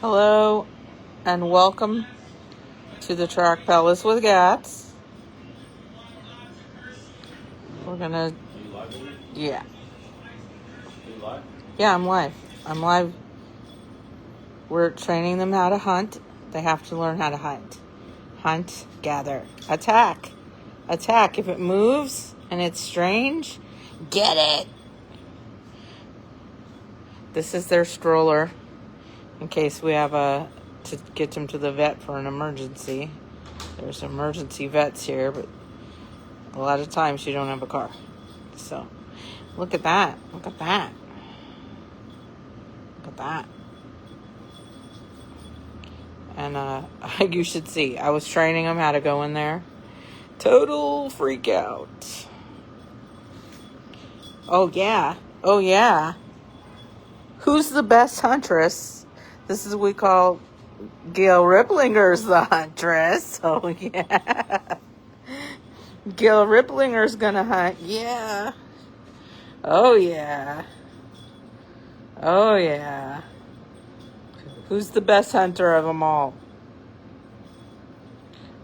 Hello and welcome to the Tract Palace with Gats. We're gonna, yeah. Yeah, I'm live. I'm live. We're training them how to hunt. They have to learn how to hunt. Hunt, gather, attack. Attack. If it moves and it's strange, get it. This is their stroller in case we have to get them to the vet for an emergency. There's emergency vets here, but a lot of times you don't have a car. So, look at that. Look at that. Look at that. And you should see. I was training them how to go in there. Total freak out. Oh, yeah. Oh, yeah. Who's the best huntress? This is what we call Gail Riplinger's the huntress. Oh, yeah. Gail Riplinger's gonna hunt. Yeah. Oh, yeah. Oh, yeah. Who's the best hunter of them all?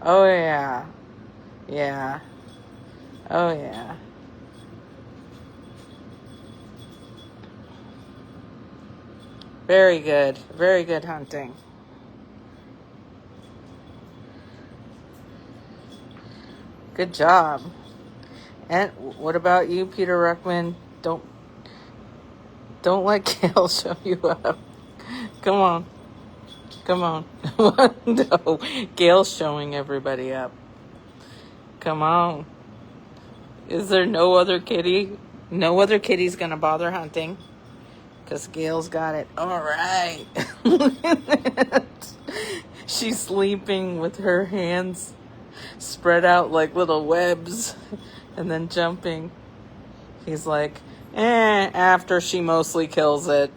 Oh, yeah. Yeah. Oh, yeah. Very good. Very good hunting. Good job. And what about you, Peter Ruckman? Don't let Gail show you up. Come on. Come on. No, Gail's showing everybody up. Come on. Is there no other kitty? No other kitty's gonna bother hunting. Because Gail's got it. All right. Look at that. She's sleeping with her hands spread out like little webs and then jumping. He's like, after she mostly kills it.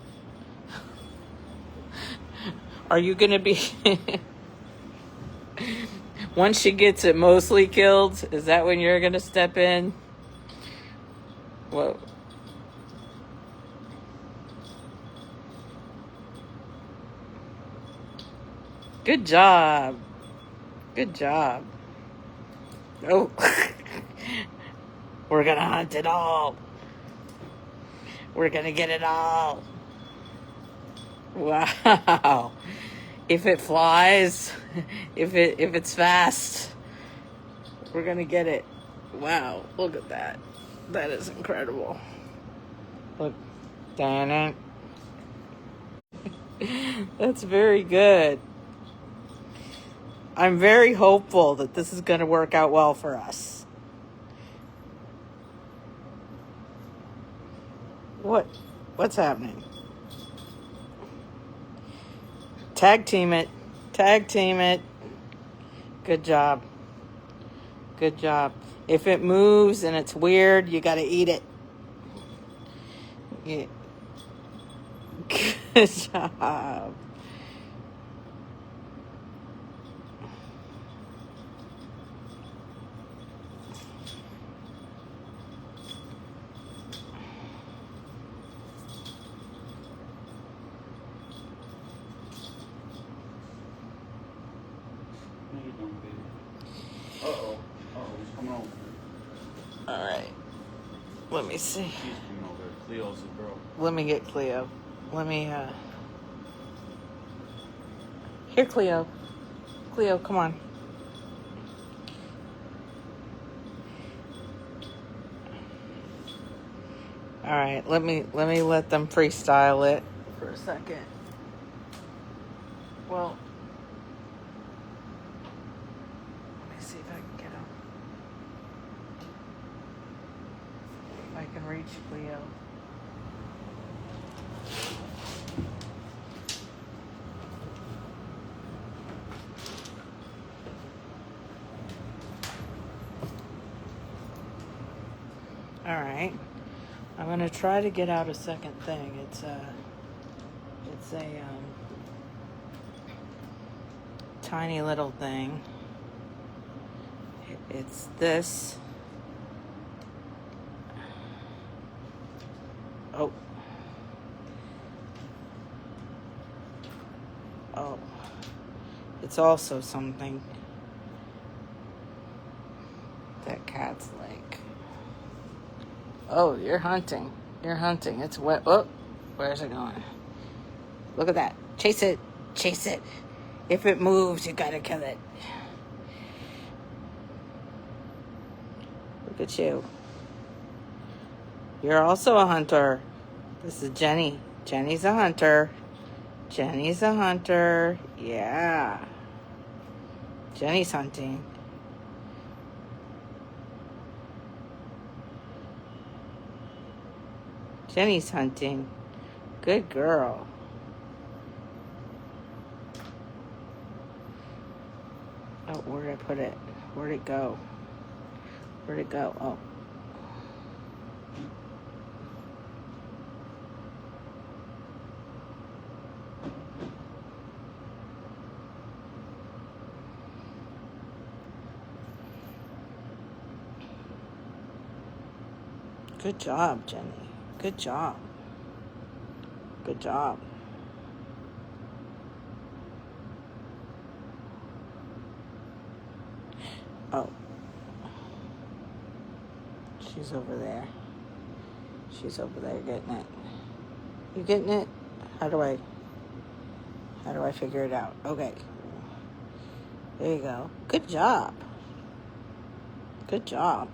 Are you going to be... Once she gets it mostly killed, is that when you're going to step in? Whoa. Good job. Good job. Oh. We're going to hunt it all. We're going to get it all. Wow. If it flies, if it's fast, we're going to get it. Wow. Look at that. That is incredible. Look. Damn it. That's very good. I'm very hopeful that this is going to work out well for us. What's happening? Tag team it. Tag team it. Good job. Good job. If it moves and it's weird, you got to eat it. Yeah. Good job. Uh-oh, he's coming over. All right. Let me see. She's coming over. Cleo's the girl. Let me get Cleo. Let me, Here, Cleo. Cleo, come on. All right, let me let them freestyle it for a second. Well, let me see if I can get him. If I can reach Cleo. All right. I'm going to try to get out a second thing. It's a tiny little thing. It's this. Oh. Oh, it's also something that cats like. Oh, you're hunting. You're hunting. It's wet. Oh, where's it going? Look at that. Chase it. Chase it. If it moves, you gotta kill it. Look at you. You're also a hunter. This is Jenny. Jenny's a hunter. Jenny's a hunter. Yeah. Jenny's hunting. Jenny's hunting. Good girl. Oh, where did I put it? Where'd it go? Where'd it go? Oh. Good job, Jenny. Good job. Good job. Oh. She's over there. She's over there getting it. You getting it? How do I figure it out? Okay. There you go. Good job. Good job.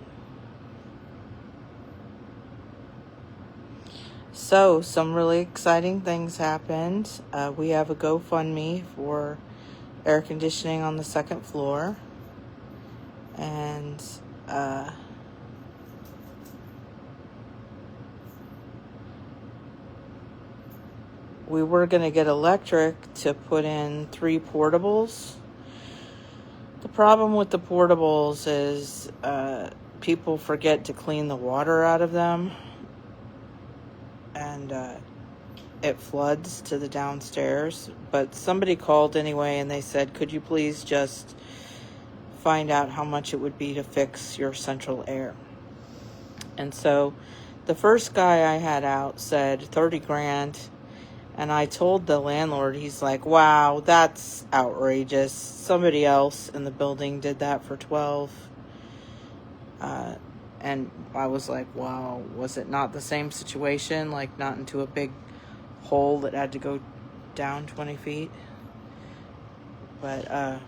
So, some really exciting things happened. We have a GoFundMe for air conditioning on the second floor. And we were going to get electric to put in 3 portables. The problem with the portables is people forget to clean the water out of them. And it floods to the downstairs. But somebody called anyway and they said, could you please just find out how much it would be to fix your central air? And so the first guy I had out said 30 grand. And I told the landlord, he's like, wow, that's outrageous. Somebody else in the building did that for 12. And I was like, wow, was it not the same situation? Like, not into a big hole that had to go down 20 feet? But I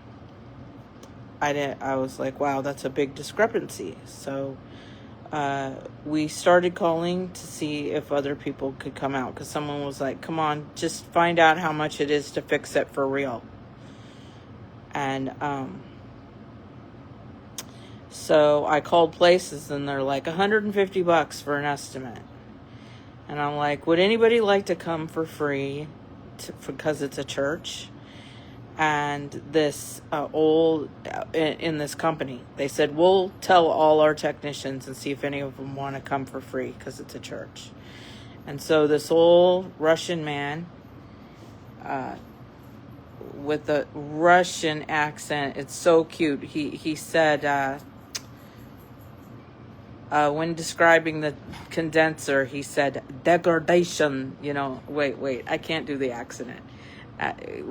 was like, wow, that's a big discrepancy. So we started calling to see if other people could come out. Because someone was like, come on, just find out how much it is to fix it for real. And so I called places and they're like $150 for an estimate. And I'm like, would anybody like to come for free because it's a church? And this in this company, they said, we'll tell all our technicians and see if any of them want to come for free because it's a church. And so this old Russian man with a Russian accent, it's so cute. He said, when describing the condenser, he said, degradation, wait, I can't do the accent.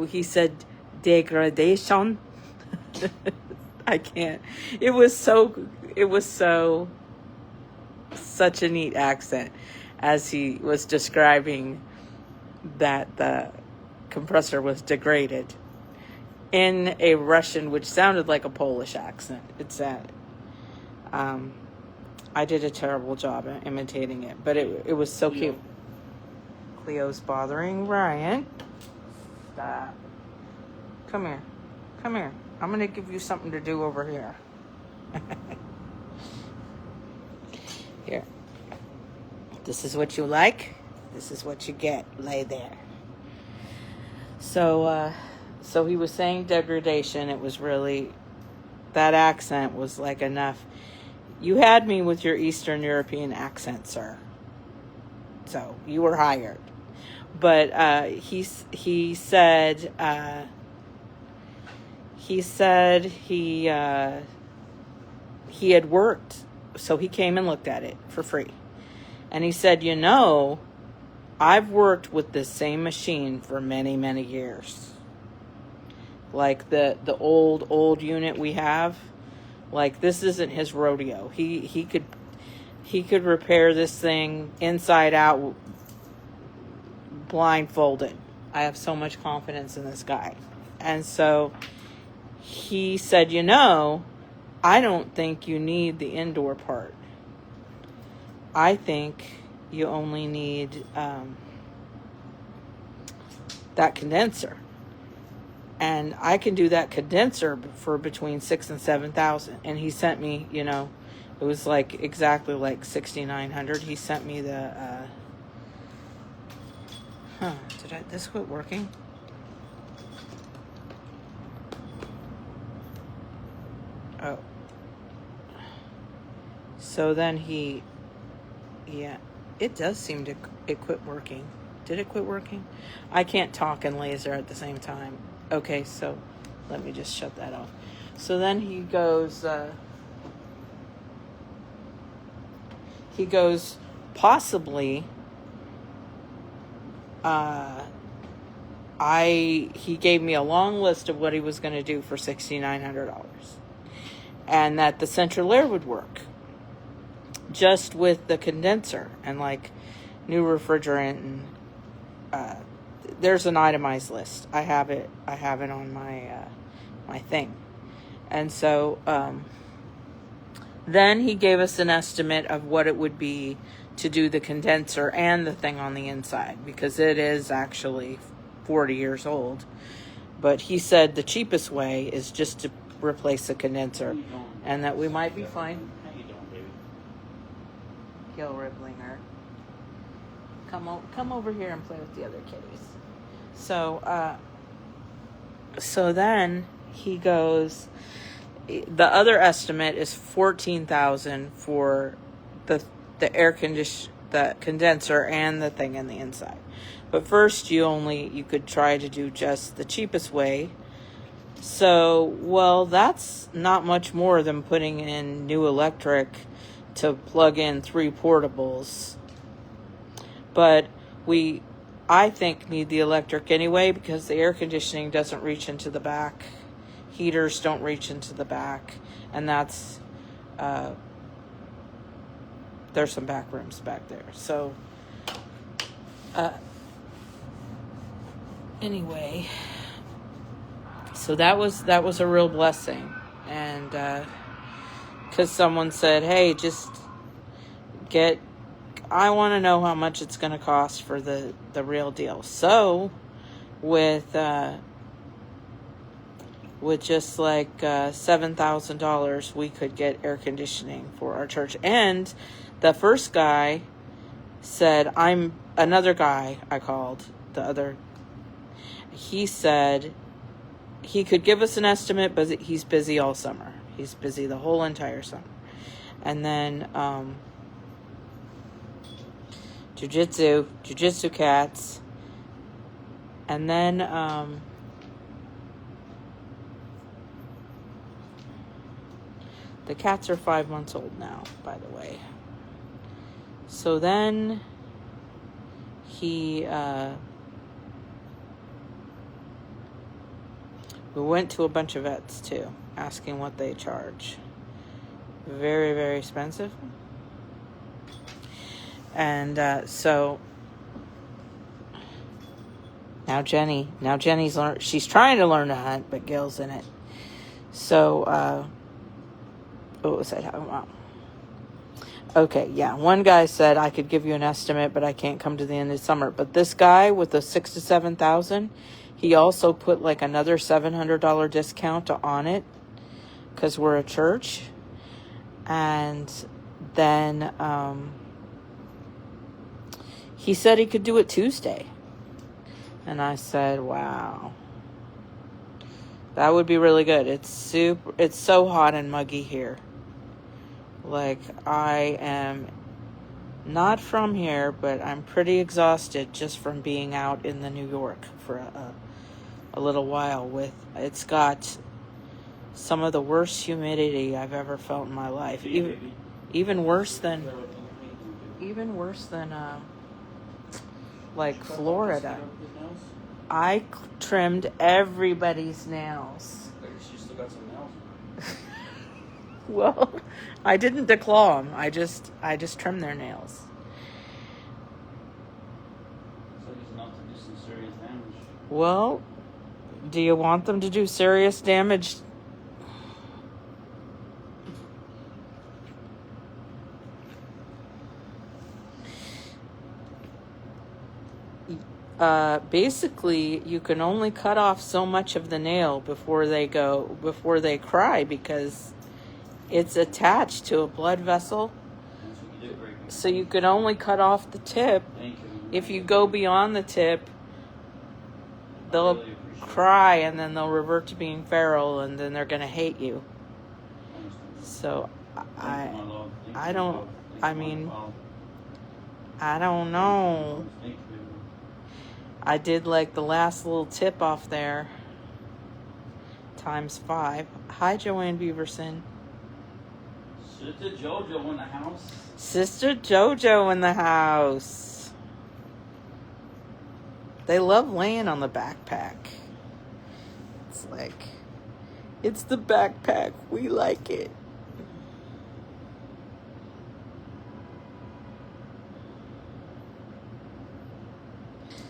He said, degradation. I can't. It was such a neat accent as he was describing that the compressor was degraded in a Russian, which sounded like a Polish accent. It's that. I did a terrible job at imitating it, but it was so cute. Cleo's bothering Ryan. Stop. Come here. I'm going to give you something to do over here. Here. This is what you like. This is what you get. Lay there. So he was saying degradation. It was really, that accent was like enough. You had me with your Eastern European accent, sir. So you were hired. But he said he had worked, so he came and looked at it for free. And he said, I've worked with this same machine for many, many years. like the old unit we have. Like, this isn't his rodeo. He could repair this thing inside out blindfolded. I have so much confidence in this guy. And so he said, I don't think you need the indoor part. I think you only need that condenser. And I can do that condenser for between $6,000 and $7,000. And he sent me, it was like exactly like $6,900. He sent me the, did this quit working? Oh. So then it does seem it quit working. Did it quit working? I can't talk and laser at the same time. Okay, so let me just shut that off. So then he goes, possibly, he gave me a long list of what he was going to do for $6,900. And that the central air would work just with the condenser and like new refrigerant and there's an itemized list. I have it on my thing. And so then he gave us an estimate of what it would be to do the condenser and the thing on the inside, because it is actually 40 years old. But he said the cheapest way is just to replace the condenser, and that we might be fine. How you doing, baby? Gil Riblinger, come over here and play with the other kitties. So then he goes, the other estimate is $14,000 for the the condenser and the thing in the inside. But first you could try to do just the cheapest way. So, well, that's not much more than putting in new electric to plug in 3 portables. But I think, need the electric anyway, because the air conditioning doesn't reach into the back. Heaters don't reach into the back. And that's, there's some back rooms back there. So, anyway, so that was a real blessing. And, because someone said, hey, just I want to know how much it's going to cost for the real deal. So with just like $7,000, we could get air conditioning for our church. And the first guy said, another guy I called, he said he could give us an estimate, but he's busy all summer. He's busy the whole entire summer. And then jujitsu cats. And then the cats are 5 months old now, by the way. So then we went to a bunch of vets too, asking what they charge. Very, very expensive. And so now Jenny's she's trying to learn to hunt, but Gil's in it. So what was I talking about? Okay, yeah. One guy said I could give you an estimate, but I can't come to the end of summer. But this guy with the $6,000 to $7,000, he also put like another $700 discount on it because we're a church. And then he said he could do it Tuesday. And I said, wow, that would be really good. It's so hot and muggy here. Like, I am not from here, but I'm pretty exhausted just from being out in the New York for a little while. It's got some of the worst humidity I've ever felt in my life. Even worse than like Florida. I trimmed everybody's nails. She still got some nails. Well, I didn't declaw them. I just trimmed their nails. So he's enough to do some serious damage. Well, do you want them to do serious damage? Basically, you can only cut off so much of the nail before they cry, because it's attached to a blood vessel. That's what you did, great. So you can only cut off the tip. Thank you. If you go beyond the tip, they'll really appreciate cry, and then they'll revert to being feral, and then they're going to hate you. So I don't, I mean, I don't know. I did like the last little tip off there, ×5. Hi, Joanne Beaverson. Sister JoJo in the house. Sister JoJo in the house. They love laying on the backpack. It's like, it's the backpack. We like it.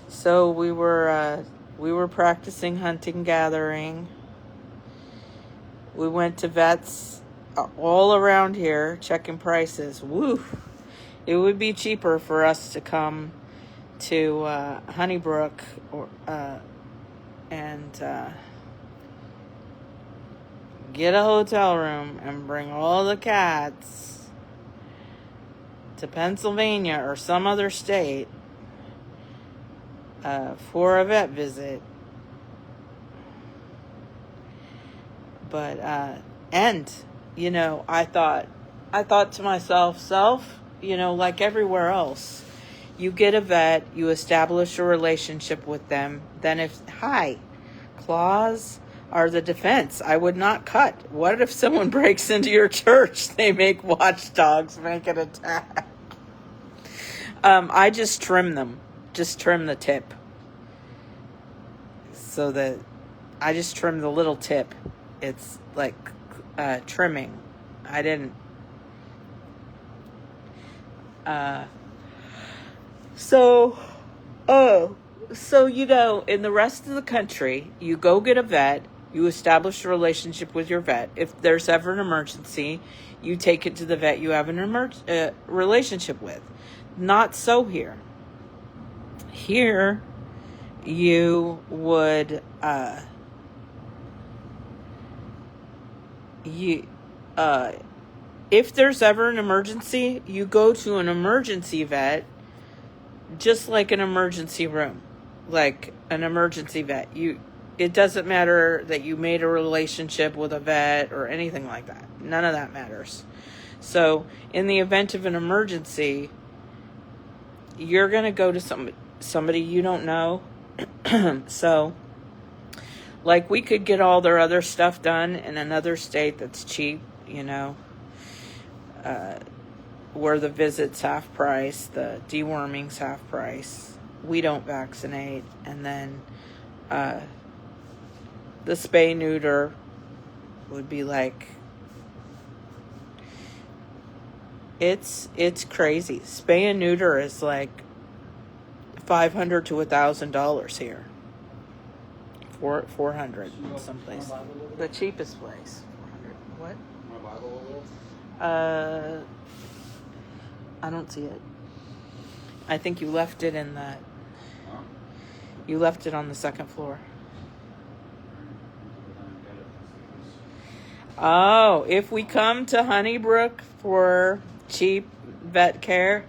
So we were practicing hunting gathering. We went to vets all around here checking prices. Woo! It would be cheaper for us to come to Honeybrook and get a hotel room and bring all the cats to Pennsylvania or some other state for a vet visit. But and you know, I thought to myself, like everywhere else, you get a vet, you establish a relationship with them, then if claws are the defense. I would not cut. What if someone breaks into your church? They make watchdogs make an attack. I just trim them. Just trim the tip. So that I just trim the little tip. It's like trimming. I didn't. So you know, in the rest of the country, you go get a vet. You establish a relationship with your vet. If there's ever an emergency, you take it to the vet you have an relationship with. Not so here. Here, you would if there's ever an emergency, you go to an emergency vet, just like an emergency room, like an emergency vet. It doesn't matter that you made a relationship with a vet or anything like that. None of that matters. So in the event of an emergency, you're going to go to somebody you don't know. So, like, we could get all their other stuff done in another state that's cheap, you know, where the visit's half price, the deworming's half price. We don't vaccinate. And then the spay neuter would be like, it's crazy. Spay and neuter is like $500 to $1,000 here. $400 in some place. The cheapest place. $400. What? My Bible a little? I don't see it. I think you left it in the. Huh? You left it on the second floor. Oh, if we come to Honeybrook for cheap vet care,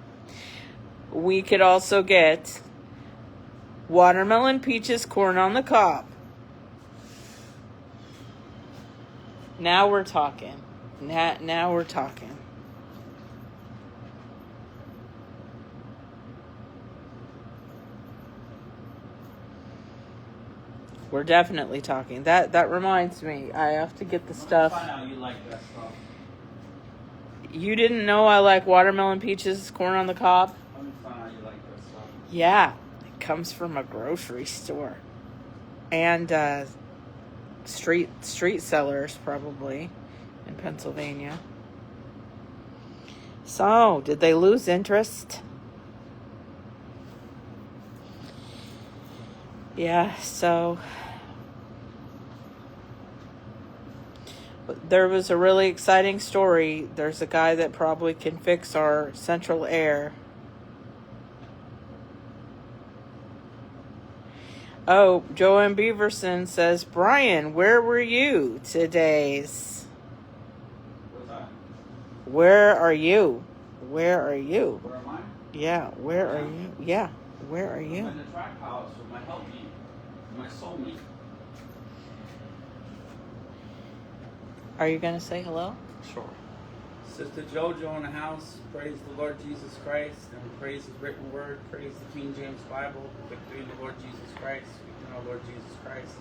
we could also get watermelon, peaches, corn on the cob. Now we're talking. Now we're talking. We're definitely talking. That reminds me. I have to get the stuff. Find out you like that stuff. You didn't know I like watermelon, peaches, corn on the cob? Let me find out you like that stuff. Yeah. It comes from a grocery store. and street sellers probably in Pennsylvania. So, did they lose interest? Yeah, so there was a really exciting story. There's a guy that probably can fix our central air. Oh, Joanne Beaverson says, Brian, where were you today's? What's that? Where are you? Where are you? Where am I? Yeah, where are you? Yeah, where are you? I'm in the Tract Palace with my helpmeet, my soulmate. Are you going to say hello? Sure. Sister JoJo in the house. Praise the Lord Jesus Christ. And we praise His written word. Praise the King James Bible. Victory in the Lord Jesus Christ. Victory in our Lord Jesus Christ.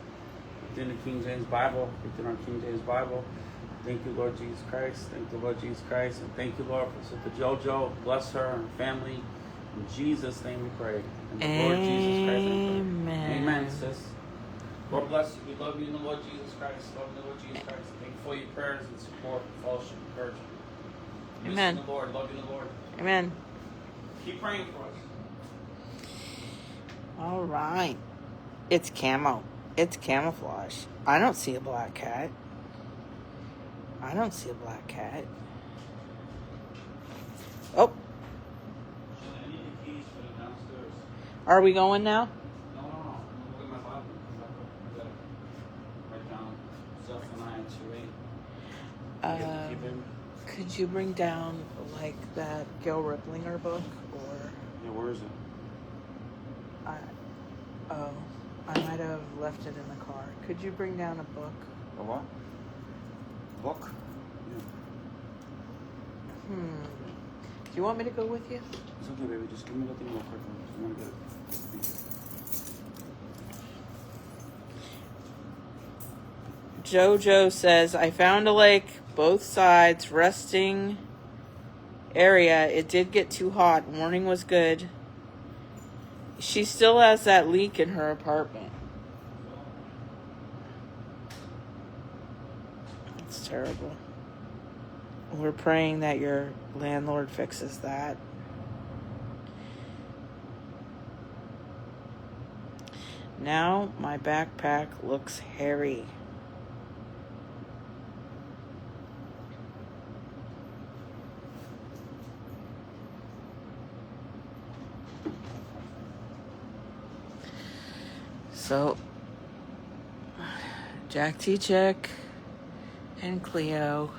Within the King James Bible. Within our King James Bible. Thank you, Lord Jesus Christ. Thank you, Lord Jesus Christ. And thank you, Lord, for Sister JoJo. Bless her and her family. In Jesus' name we pray. In the Lord Jesus Christ we pray. Amen, sis. Lord bless you. We love you in the Lord Jesus Christ. Love you in the Lord Jesus Christ. Thank you for your prayers and support, fellowship, encouragement. Amen. Miss you in the Lord. Love you in the Lord. Amen. Keep praying for us. All right. It's camo. It's camouflage. I don't see a black cat. I don't see a black cat. Oh. I need the keys for the downstairs. Are we going now? No. Look at my Bible. I gotta write down Zephaniah 2:8. Keep him. Could you bring down, like, that Gail Riplinger book? Or Yeah, where is it? I might have left it in the car. Could you bring down a book? A what? Book? Yeah. Do you want me to go with you? It's okay, baby. Just give me the thing real quick. I just want to get it. JoJo says, I found a lake, both sides, resting area. It did get too hot. Warning was good. She still has that leak in her apartment. It's terrible. We're praying that your landlord fixes that. Now my backpack looks hairy. So, Jack T-Check and Cleo.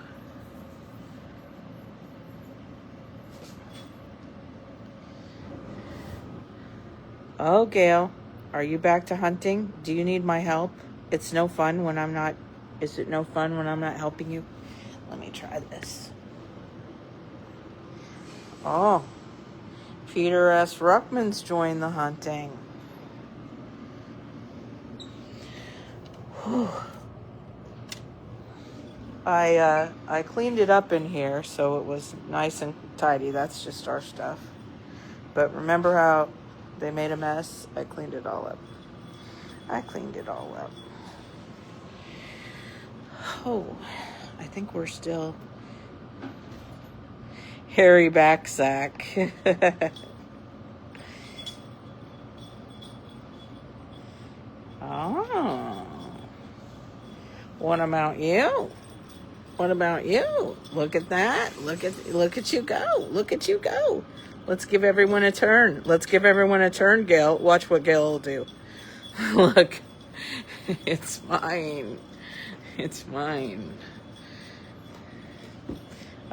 Oh, Gail, are you back to hunting? Do you need my help? It's no fun when I'm not... Is it no fun when I'm not helping you? Let me try this. Oh, Peter S. Ruckman's joined the hunting. Whew. I cleaned it up in here so it was nice and tidy. That's just our stuff. But remember how they made a mess? I cleaned it all up. Oh, I think we're still hairy back sack. Oh. What about you? What about you? Look at that. Look at you go. Look at you go. Let's give everyone a turn. Gail. Watch what Gail will do. Look. It's mine.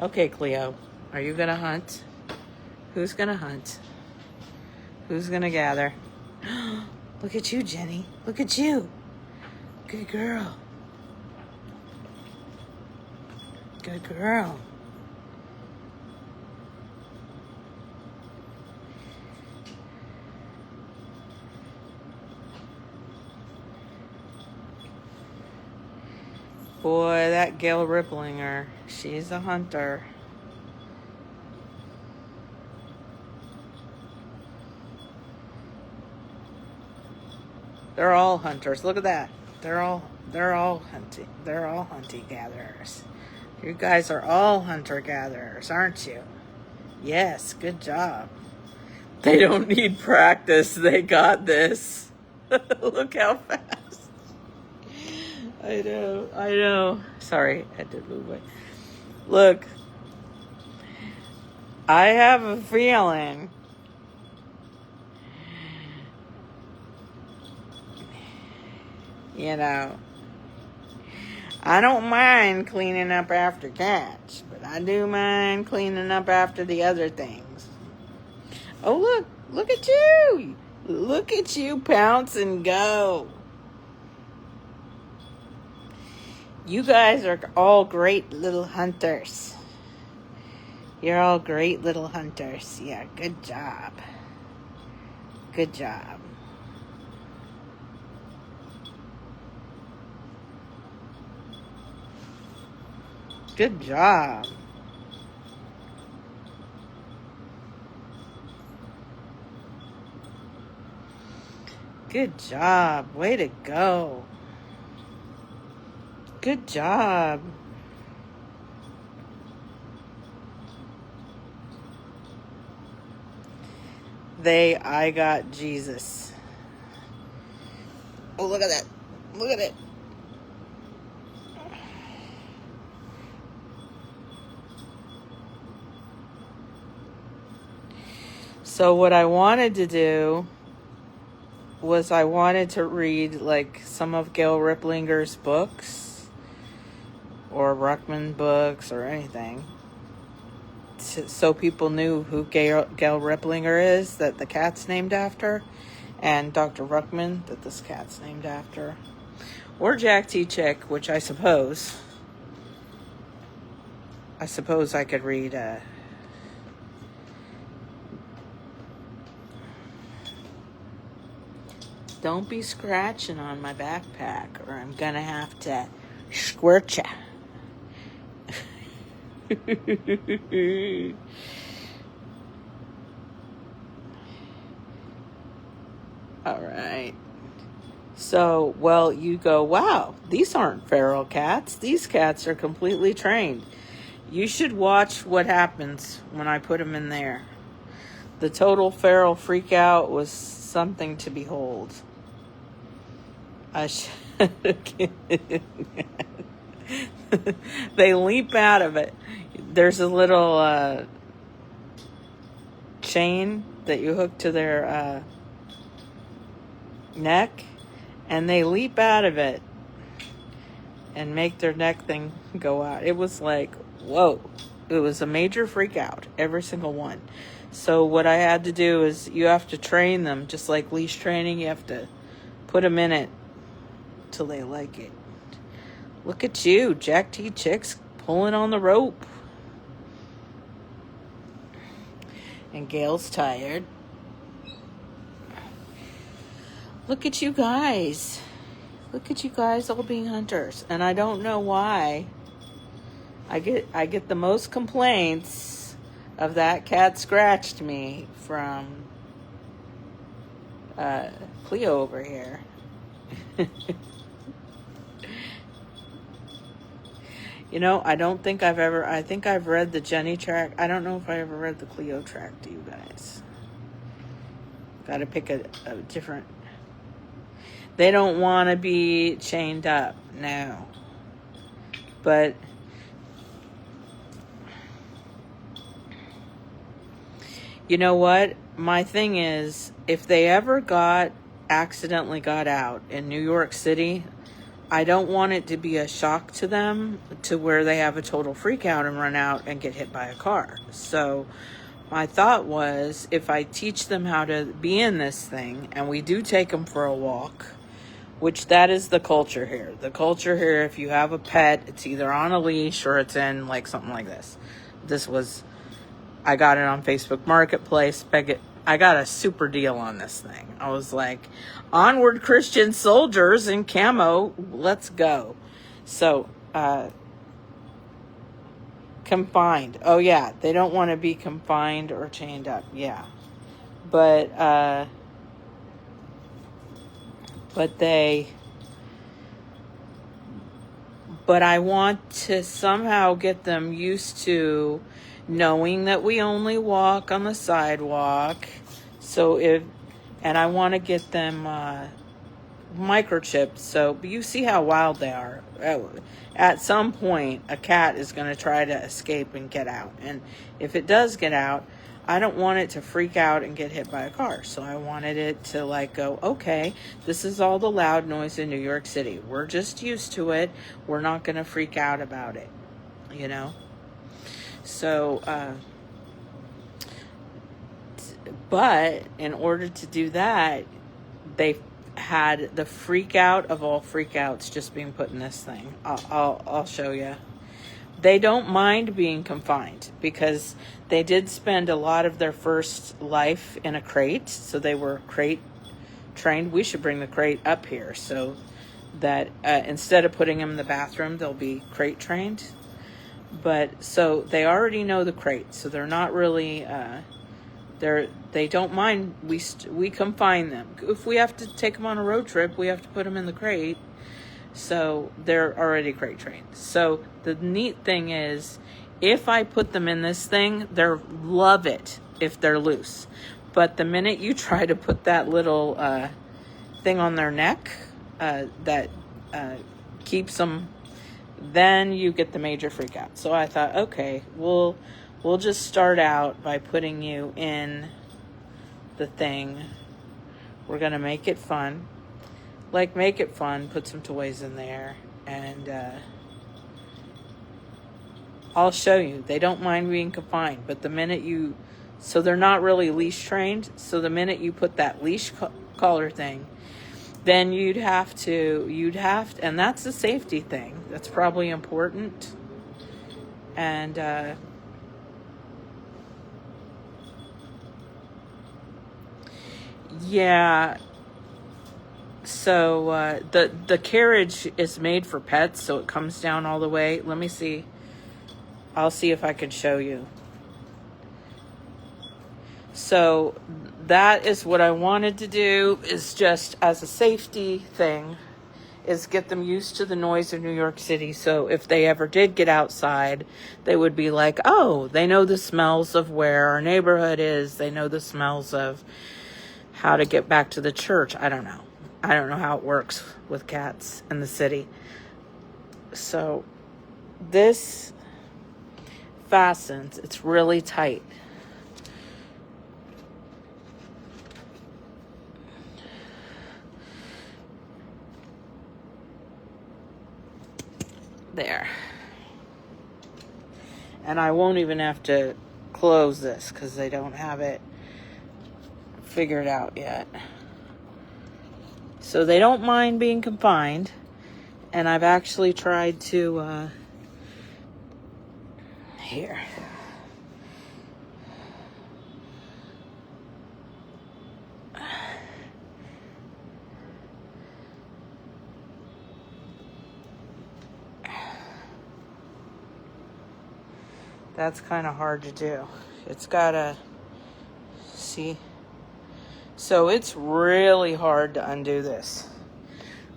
Okay, Cleo. Are you going to hunt? Who's going to hunt? Who's going to gather? Look at you, Jenny. Look at you. Good girl. Good girl. Boy, that Gail Riplinger, she's a hunter. They're all hunters. Look at that. They're all hunting. They're all hunting gatherers. You guys are all hunter gatherers, aren't you? Yes, good job. They don't need practice. They got this. Look how fast. I know. Sorry, I did move away. Look, I have a feeling I don't mind cleaning up after cats, but I do mind cleaning up after the other things. Oh, look at you. Look at you pounce and go. You guys are all great little hunters. You're all great little hunters. Yeah, good job. Good job. Good job. Good job. Way to go. Good job. I got Jesus. Oh, look at that. Look at it. So what I wanted to do was I wanted to read like some of Gail Riplinger's books or Ruckman books or anything, so people knew who Gail Riplinger is, that the cat's named after, and Dr. Ruckman, that this cat's named after, or Jack T. Chick, which I suppose I could read Don't be scratching on my backpack or I'm gonna have to squirt ya. All right. So, well, you go, wow, these aren't feral cats. These cats are completely trained. You should watch what happens when I put them in there. The total feral freak out was something to behold. They leap out of it. There's a little chain that you hook to their neck, and they leap out of it and make their neck thing go out. It was like, whoa. It was a major freak out, every single one. So what I had to do is you have to train them, just like leash training. You have to put them in it till they like it. Look at you, Jack T. Chick's pulling on the rope. And Gail's tired. Look at you guys. Look at you guys all being hunters. And I don't know why. I get the most complaints of that cat scratched me from Cleo over here. I think I've read the Jenny tract. I don't know if I ever read the Cleo tract to you guys. Got to pick a different. They don't want to be chained up, no. But you know what? My thing is, if they ever accidentally got out in New York City, I don't want it to be a shock to them to where they have a total freak out and run out and get hit by a car. So my thought was, if I teach them how to be in this thing and we do take them for a walk, which that is the culture here. The culture here, if you have a pet, it's either on a leash or it's in like something like this. I got it on Facebook Marketplace. I got a super deal on this thing. I was like, onward Christian soldiers in camo, let's go. So, confined. Oh yeah, they don't want to be confined or chained up. Yeah. But, but I want to somehow get them used to knowing that we only walk on the sidewalk. And I want to get them microchipped. So you see how wild they are. At some point, a cat is going to try to escape and get out. And if it does get out, I don't want it to freak out and get hit by a car. So I wanted it to like go, okay, this is all the loud noise in New York City. We're just used to it. We're not going to freak out about it, you know? So, but in order to do that, they had the freak out of all freakouts just being put in this thing. I'll show you. They don't mind being confined because they did spend a lot of their first life in a crate. So they were crate trained. We should bring the crate up here so that instead of putting them in the bathroom, they'll be crate trained. But so they already know the crate. So they're not really, they don't mind. We confine them. If we have to take them on a road trip, we have to put them in the crate. So they're already crate trained. So the neat thing is, if I put them in this thing, they'll love it if they're loose. But the minute you try to put that little thing on their neck that keeps them, then you get the major freak out. So I thought, okay, we'll just start out by putting you in the thing. We're going to make it fun. Make it fun, put some toys in there, and I'll show you. They don't mind being confined, but the minute so they're not really leash trained, so the minute you put that leash collar thing, then you'd have to, and that's a safety thing. That's probably important. And, yeah. So the carriage is made for pets, so it comes down all the way. Let me see. I'll see if I can show you. So that is what I wanted to do, is just as a safety thing, is get them used to the noise of New York City. So if they ever did get outside, they would be like, oh, they know the smells of where our neighborhood is. They know the smells of how to get back to the church. I don't know how it works with cats in the city. So this fastens. It's really tight. There. And I won't even have to close this because they don't have it figured out yet. So they don't mind being confined. And I've actually tried to, here. That's kind of hard to do. It's gotta, see. So it's really hard to undo this.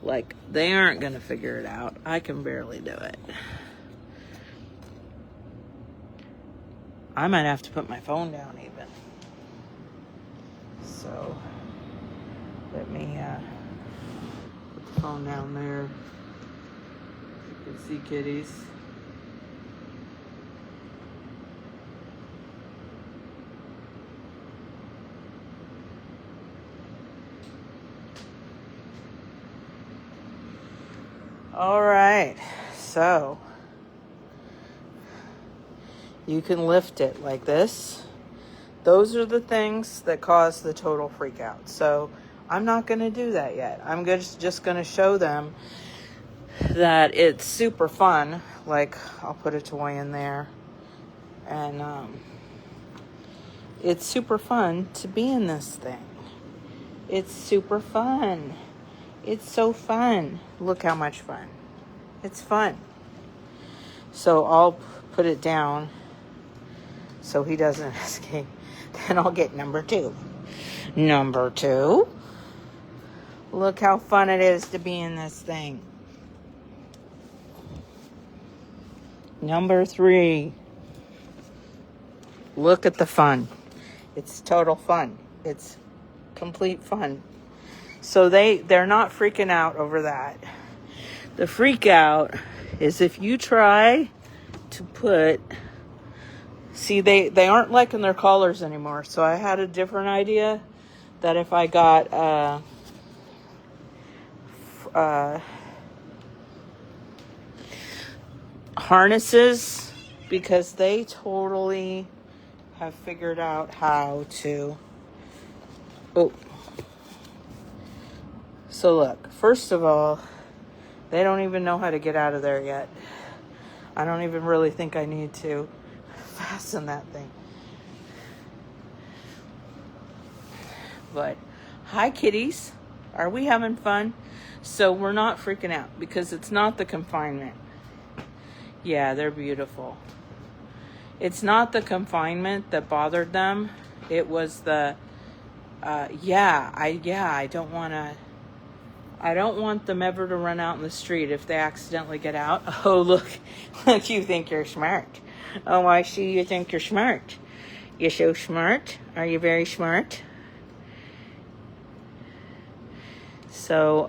Like, they aren't going to figure it out. I can barely do it. I might have to put my phone down even. So, let me put the phone down there. You can see kitties. All right, so you can lift it like this. Those are the things that cause the total freak out. So I'm not going to do that yet. I'm just going to show them that it's super fun. Like, I'll put a toy in there. And it's super fun to be in this thing. It's super fun. It's so fun. Look how much fun. It's fun. So I'll put it down so he doesn't escape. Then I'll get number 2. Number 2. Look how fun it is to be in this thing. Number 3. Look at the fun. It's total fun. It's complete fun. So they're not freaking out over that. The freak out is if you try to put... See, they aren't liking their collars anymore. So I had a different idea that if I got harnesses, because they totally have figured out how to... Oh. So look, first of all, they don't even know how to get out of there yet. I don't even really think I need to fasten that thing. But, hi kitties. Are we having fun? So we're not freaking out because it's not the confinement. Yeah, they're beautiful. It's not the confinement that bothered them. It was the, I don't want them ever to run out in the street if they accidentally get out. Oh, look, you think you're smart. Oh, I see you think you're smart. You're so smart. Are you very smart? So,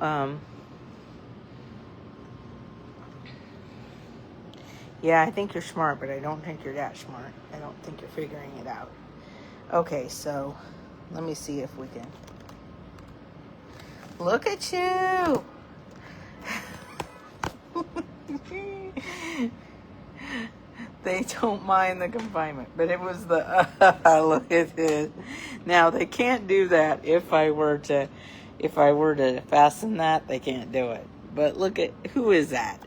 yeah, I think you're smart, but I don't think you're that smart. I don't think you're figuring it out. Okay, so let me see if we can. Look at you. They don't mind the confinement, but it was the look at this. Now they can't do that. If I were to fasten that, they can't do it. But look at, who is that?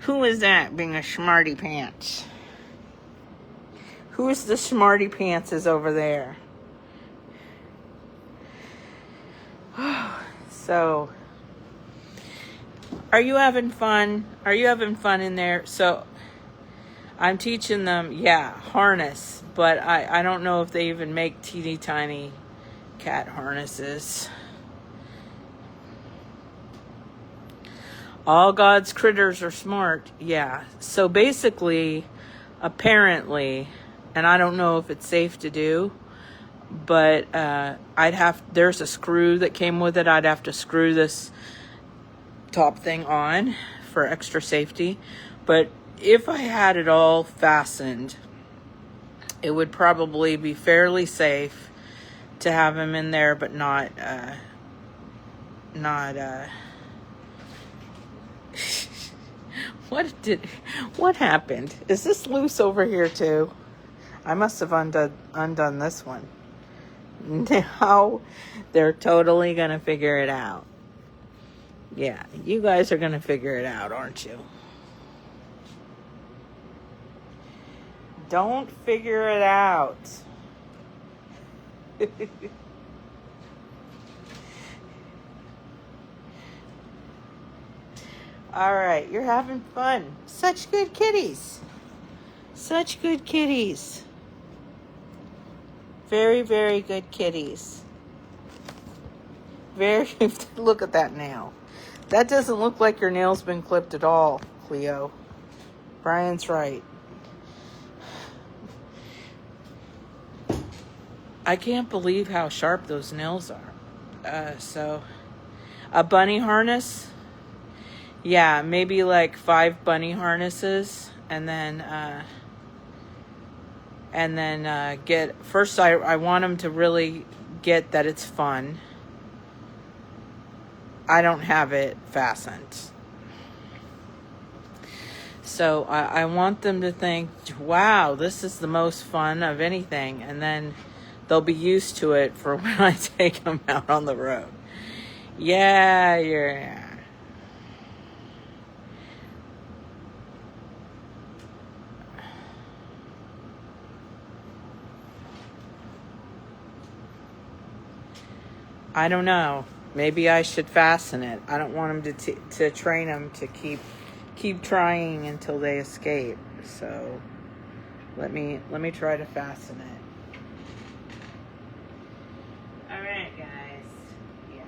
Who is that being a smarty pants? Who's the smarty pants is over there? So, are you having fun? Are you having fun in there? So, I'm teaching them, harness, but I don't know if they even make teeny tiny cat harnesses. All God's critters are smart. Yeah. So basically, apparently, and I don't know if it's safe to do, but there's a screw that came with it. I'd have to screw this top thing on for extra safety. But if I had it all fastened, it would probably be fairly safe to have him in there, but not what happened? Is this loose over here too? I must have undone this one. Now they're totally gonna figure it out. Yeah, you guys are gonna figure it out, aren't you? Don't figure it out. All right, you're having fun. Such good kitties. Such good kitties. Very, very good kitties. Very, look at that nail. That doesn't look like your nail's been clipped at all, Cleo. Brian's right. I can't believe how sharp those nails are. So, a bunny harness. Yeah, maybe like 5 bunny harnesses, and then get, first I want them to really get that it's fun. I don't have it fastened. So I want them to think, wow, this is the most fun of anything, and then they'll be used to it for when I take them out on the road. Yeah, you're... I don't know. Maybe I should fasten it. I don't want them to train them to keep trying until they escape. So let me try to fasten it. All right, guys. Yeah.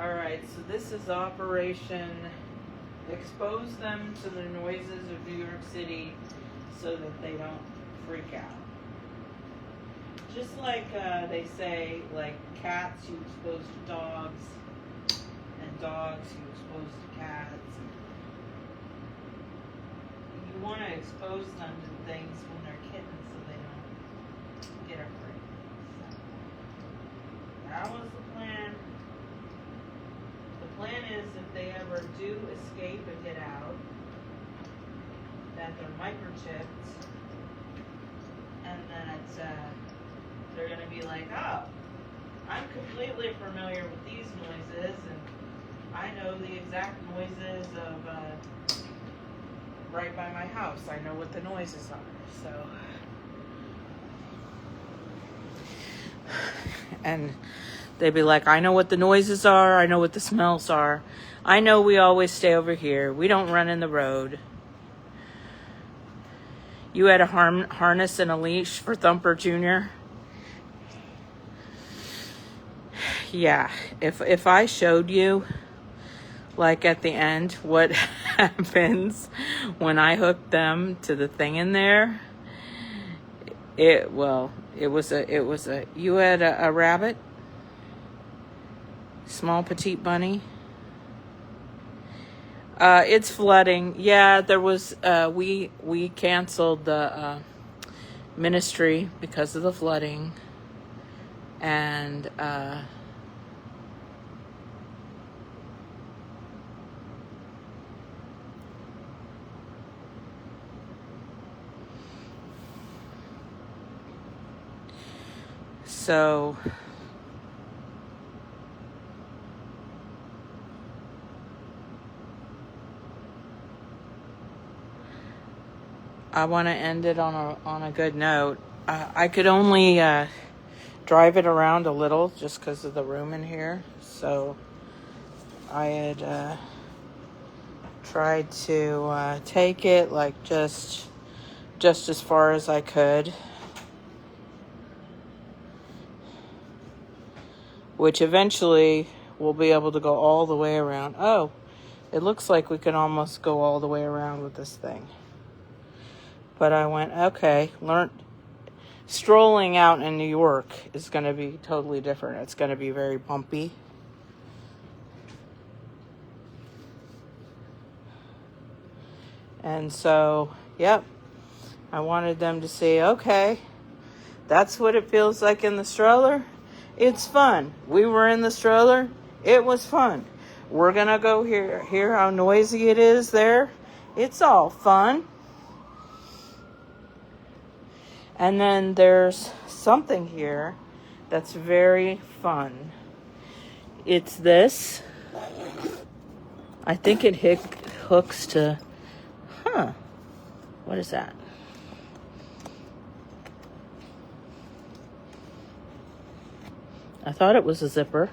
Alright, so this is Operation Expose Them to the Noises of New York City so that they don't freak out. Just like they say, like cats you expose to dogs, and dogs you expose to cats. You want to expose them to things when they're kittens so they don't get afraid. So, that was the plan. The plan is if they ever do escape and get out, that they're microchipped, and that they're going to be like, oh, I'm completely familiar with these noises, and I know the exact noises of right by my house. I know what the noises are. So, and they'd be like, I know what the noises are. I know what the smells are. I know we always stay over here. We don't run in the road. You had a harness and a leash for Thumper Jr.? Yeah. If I showed you, like at the end, what happens when I hook them to the thing in there, it was a you had a rabbit, small petite bunny. It's flooding. Yeah, there was we canceled the ministry because of the flooding, and so I want to end it on a good note. I could only drive it around a little just because of the room in here. So I had tried to take it like just as far as I could, which eventually we'll be able to go all the way around. Oh, it looks like we can almost go all the way around with this thing. But I went, okay, strolling out in New York is going to be totally different. It's going to be very bumpy. And so, yep, I wanted them to see, okay, that's what it feels like in the stroller. It's fun. We were in the stroller. It was fun. We're going to go hear how noisy it is there. It's all fun. And then there's something here that's very fun. It's this. I think it hooks to, what is that? I thought it was a zipper.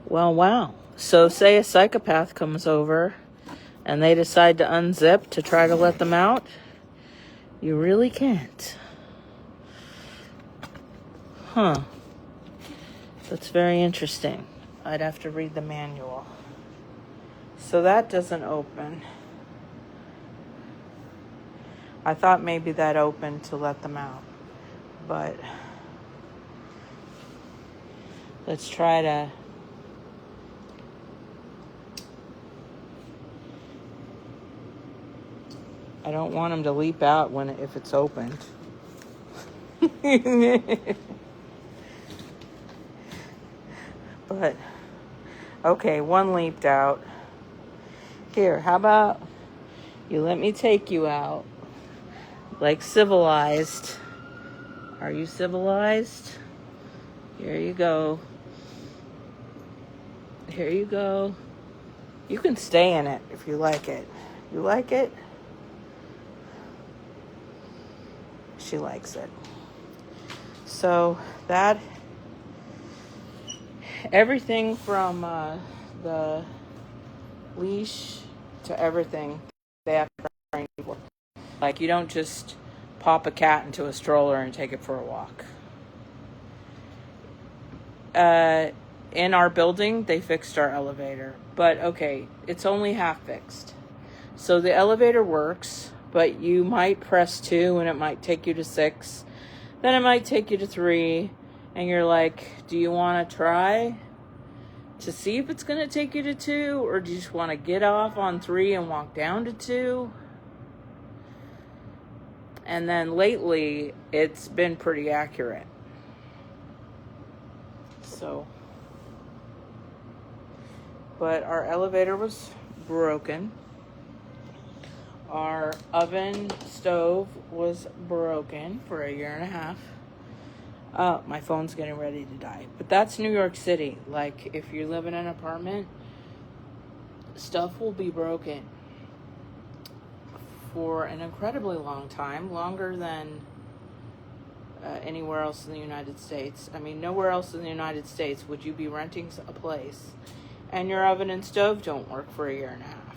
Well, wow. So say a psychopath comes over and they decide to unzip to try to let them out. You really can't. Huh. That's very interesting. I'd have to read the manual. So that doesn't open. I thought maybe that opened to let them out. But let's try to... I don't want them to leap out if it's opened. But, okay, one leaped out. Here, how about you let me take you out? Like civilized. Are you civilized? Here you go. Here you go. You can stay in it if you like it. You like it? She likes it. So that, everything from the leash to everything they have to train for. Like, you don't just pop a cat into a stroller and take it for a walk. In our building, they fixed our elevator. But, okay, it's only half fixed. So the elevator works, but you might press 2 and it might take you to 6. Then it might take you to 3. And you're like, do you want to try to see if it's going to take you to 2? Or do you just want to get off on 3 and walk down to 2? And then lately, it's been pretty accurate. So, but our elevator was broken. Our oven stove was broken for a year and a half. My phone's getting ready to die. But that's New York City. Like, if you live in an apartment, stuff will be broken for an incredibly long time, longer than anywhere else in the United States. I mean, nowhere else in the United States would you be renting a place and your oven and stove don't work for a year and a half.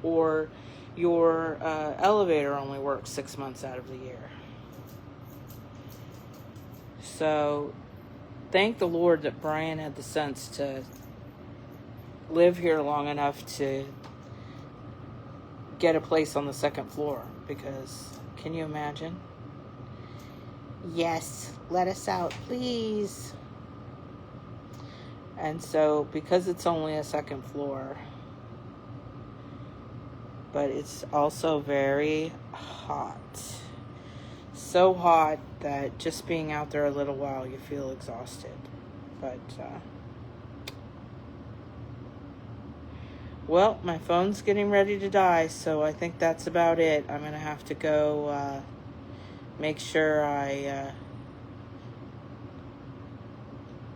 Or your elevator only works 6 months out of the year. So, thank the Lord that Brian had the sense to live here long enough to get a place on the second floor. Because, can you imagine? Yes, let us out, please. And so, because it's only a second floor, but it's also very hot. So hot that just being out there a little while, you feel exhausted. But, well, my phone's getting ready to die, so I think that's about it. I'm going to have to go make sure I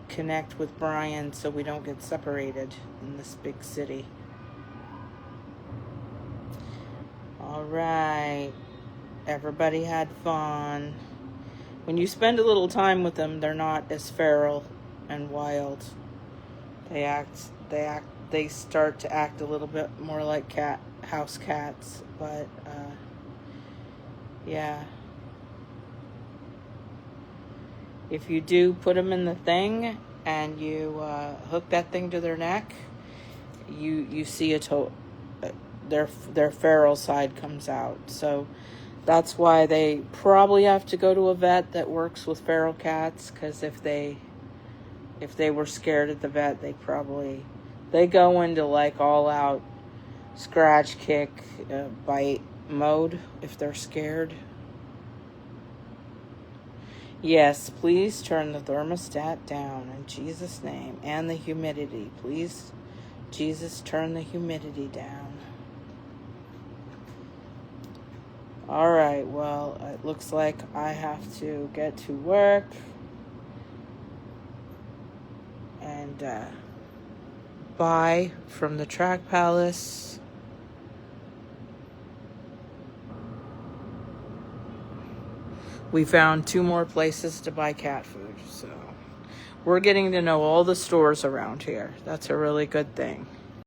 connect with Brian so we don't get separated in this big city. All right. Everybody had fun. When you spend a little time with them, they're not as feral and wild. They start to act a little bit more like house cats, but yeah. If you do put them in the thing and you hook that thing to their neck, you see their feral side comes out. So that's why they probably have to go to a vet that works with feral cats, because if they were scared at the vet, they go into like all out scratch, kick, bite mode if they're scared. Yes, please turn the thermostat down in Jesus' name, and the humidity. Please, Jesus, turn the humidity down. All right, well, it looks like I have to get to work. And bye from the Tract Palace. We found 2 more places to buy cat food, so we're getting to know all the stores around here. That's a really good thing.